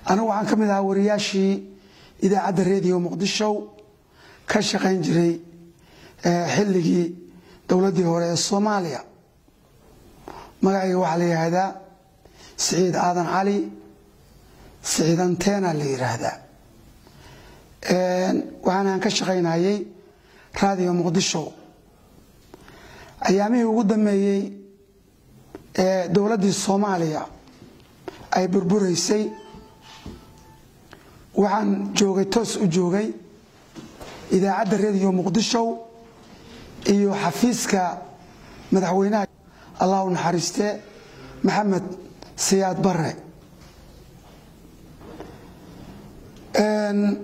أنا وعن كمذا ورياشي إذا عد الراديو مقدشو كشقين جري حلقي دولتي هوري الصومالية مقعي وحلي هذا سعيد آذن علي سعيد أنتينا اللي هذا وأنا كشقين هاي راديو مقدشو أيامي وقدمي دولتي الصومالية أي بربريسي وعن جوغي توس وجوغي إذا عد الراديو مقدشو إيو حفيزك مدحويناه الله نحرسته محمد سياد بري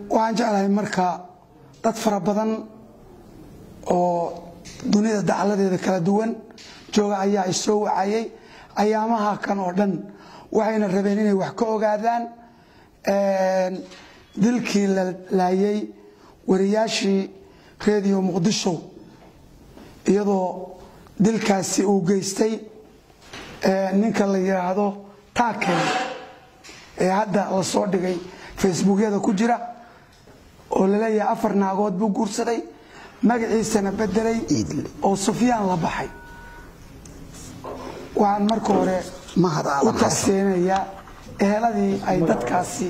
وعن جعلها مركا تطفر بدن ودنيا دعالة كلا دوان جوغا أيها يسوي عيي أيامها كانوا دن وعين الربينين وحكوا قادان دلكي لايي ورياشي راديو مقدشو iyadoo dilkaasi uu geystay ninka la yiraahdo taakay hadda la soo dhigay facebookyada ku jira oo la leeyahay 4 naagood buu guursaday magaciisana bedelay oo Sufyaan la baxay waxaan marka hore u taaseenaya eheladii ay dadkaasi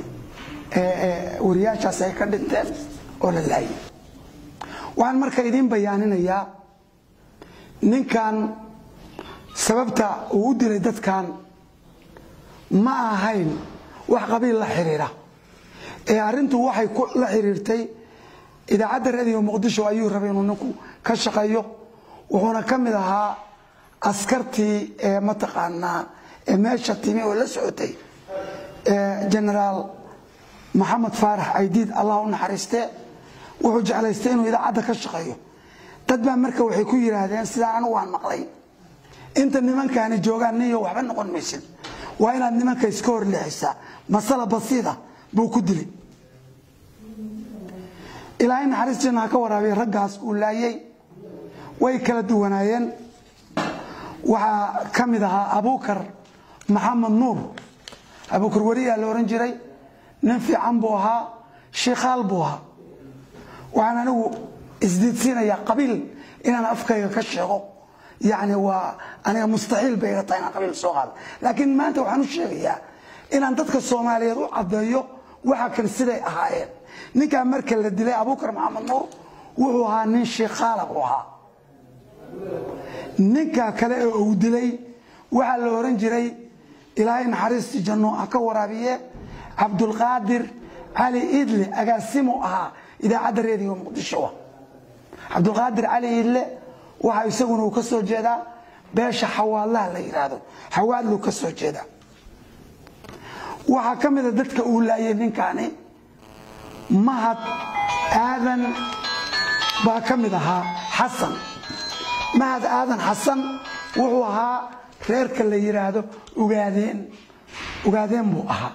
wariyaashaas ay ka dhinteen oo la laayay waxaan marka idin bayaaninayaa ninkan sababta uu dilay dadkan ma ahayn wax qabiil la xiriira arintu waxay la xiriirtay idaacadda radio muqdisho ayuu rabay inuu ninku ka shaqeeyo wuxuuna kamid ahaa askartii mataqaanaa meesha timi oo la socotay generaal maxamed faarax aydiid allah u naxariistee wuxuu jeclaystay inuu idaacadda ka shaqeeyo dad baa marka waxay ku yiraahdeen sida aan waan maqlay inta nimankaani joogaan niyo waxba noqon maysid waa inaad nimanka iska hor leexisa masala basiida buu ku dilay ilaahay naxariistina ka waraabay raggaas uu laayay way kala duwanaayeen waxa kamid ahaa Abuukar Maxamed Nuur Abuukar wariya la oran jiray nin fiican buu ahaa sheekhaal buu ahaa waxaan anigu isdiidsiinaya qabiil inaan afkayga ka sheego يعني أنا مستحيل بيغطينا قبل سوغال لكن ما أنت وحنو الشيغية إن أنتك الصومالية ذو عضيو وحاكن سيدي أهايين نكا مركل للدلي أبوكر محمد نور وهو نين شيخالة بوها نكا كلا ودلي وحال الورنجري إلهي نحرستي جنو أكورابيه عبد القادر علي إدلي أقاسمو أها إذا عدر يدي ومقدشوه عبد القادر علي إدلي waxa isaguna ka soo jeeda beesha xawaalaha la yiraahdo xawaalu ka soo jeeda waxa kamid ah dadka uu laayay ninkaani mahad aadan baa kamid ahaa xasan mahad aadan xasan wuxuu ahaa reerka la yiraahdo ugaadeen buu ahaa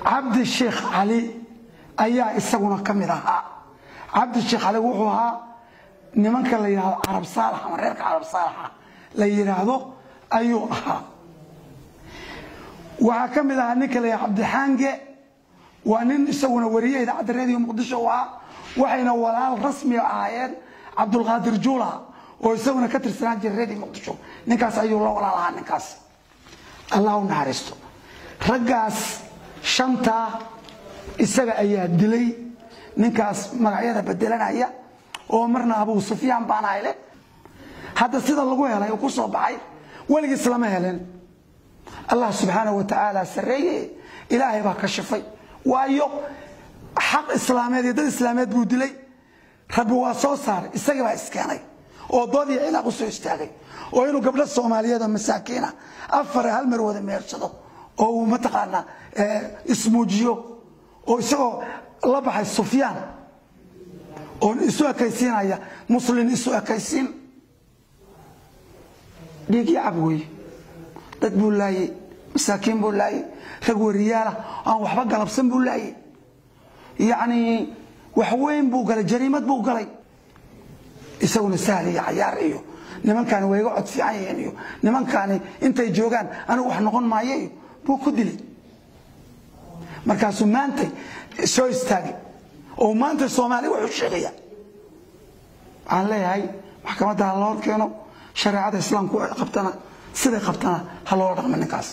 cabdi sheekh ali ayaa isaguna kamid ahaa cabdi sheekh ali wuxuu ahaa nimanka la yiraahdo Arab Saalax ama reerka Arab Saalax la yiraahdo ayuu ahaa waxa kamid ah ninka la yiraahdo Cabdi Xange waa nin isaguna wariyay idaacadda radio muqdisho waxayna walaal rasmi ahaayeen Abdul Qaadir Juula oo isaguna ka tirsanaa jiray radio muqdisho ninkaas ayuu la walaalaha ninkaas Allahu naxariisto raggaas shanta isaga ayaa dilay ninkaas magacyada bedelanaya oo marna Abu Sufyaan baan ayle hada sida lagu helay ku soo baxay waliga islaam heleen Allah subhanahu wa ta'ala sareeyay ilaahay baa ka shafay waayo xaq islaameed dad islaameed buu dilay rabbi waa soo saar isaga baa iskaanay oo doodii ilaaq u soo istaagay oo inuu gabdho Soomaaliyeed masaakiina afar hal mar wada meersado oo ma taqaana ismuujiyo oo isagoo la baxay Sufyaan oo isu akaysiinaya muslim isu akaysiin dhigi abwey dad buu laayay masaakiin buu laayay rag wariyaala aan waxba galabsan buu laayay yani wax weyn buu galay jariimad buu galay isaguna sahli ciyaar iyo nimankan way iga cod fiican yihiin iyo nimankan intay joogan anigu wax noqon maayay buu ku dilay markaasuu maanta soo istaagay oo maanta Soomaaliya wuxuu sheegaya aan leeyahay maxkamadda loo keeno shareecada islaamku ay qabtana sida qabtana ha loo dhaqmo ninkaas